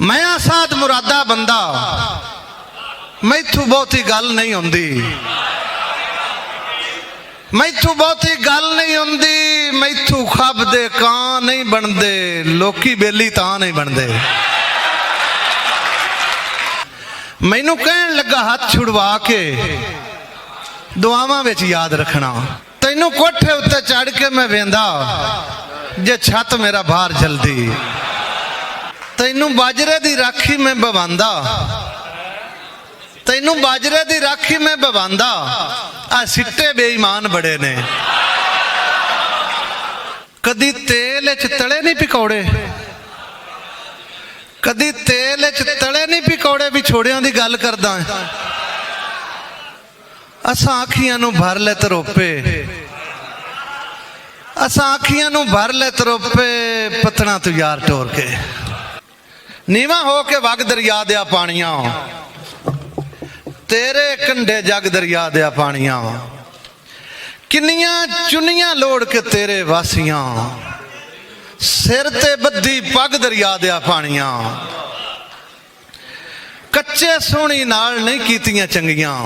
मैं आसाद मुरादा बंदा मैथू बहुती गल नहीं होंदी, मैथू बहुती गल नहीं होंदी, मैथू खब दे कां नहीं बनते, लोकी बेली तां नहीं बनते। मैनू कहन लगा हाथ छुड़वा के दुआवां विच याद रखना, तैनू कोठे उत्ते चढ़ के मैं वेंदा जे छत मेरा बाहर जल्दी, तैनू बाजरे दी राखी मैं बवांदा, तैनू बाजरे दी राखी मैं बवांदा। आ सिट्टे बेईमान बड़े ने, कदी तेल च तले नहीं पकौड़े, कदी तेल च तले नहीं पकौड़े भी छोड़ियां दी गल करदा। असां अखियां नू भर ले तरोपे, असां अखियां नू भर ले तरोपे, पतना तू यार टोर के नीवा हो के वग दरिया दिया पानियां, तेरे कंढे जग दरिया दिया पानियां, किन्नियां चुनियां लोड़ के तेरे वासियां, सिर ते बद्धी पग दरिया दिया पानियां, कच्चे सोहनी नाल नहीं कीतियां चंगियां,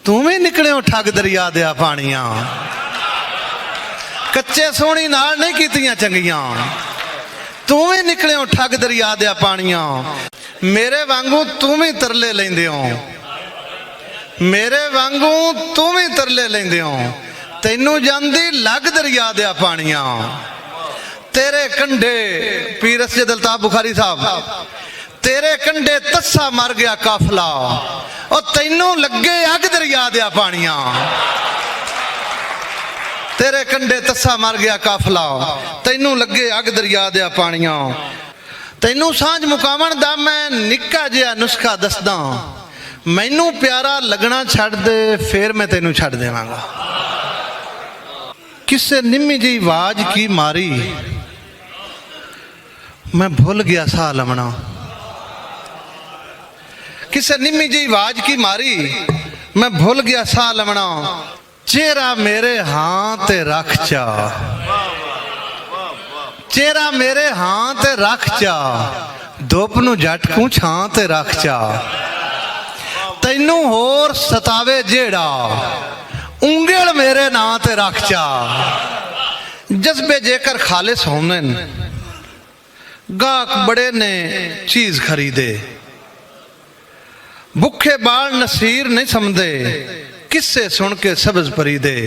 तू भी निकलियो ठग दरिया दिया पानियां, कच्चे सोहनी नाल नहीं कीतियां चंगियां, तू भी निकलियो ठग दरिया दिया पानियां। मेरे वांगू तू भी तरले लेंदे हो, मेरे वांगू तू भी तरले लेंदे हो, तैनू जांदी लग दरिया दिया पानियां, तेरे कंढे पीर असद अल्ताफ बुखारी साहब, तेरे कंढे तस्सा मर गया काफला, और तैनू लगे अग दरिया दिया पानियां, तेरे कंढे तस्सा मर गया काफला, तैनू लगे अग दरिया दिया पानियां। तैनू सांझ मुकावन दा मैं निक्का जिहा नुस्खा दसदा, मैनू प्यारा लगना छड़ दे फिर मैं तैनू छड़ देवांगा। किसे निम्मी जी आवाज की मारी, मैं भूल गया साह लमना, किसे निम्मी जी आवाज की मारी, मैं भूल गया साह लमना, चेहरा मेरे हाथ ते रख चा, चेहरा मेरे हाथ ते रख चा, धुप नू झटकू छां ते रख चा, तैनू होर सतावे जेड़ा उंगल मेरे नां ते रख चा। जज्बे जेकर खालिस होने, गाहक बड़े ने चीज खरीदे, भुखे बाल नसीर नहीं समझे, किस्से सुन के सब्ज परी दे।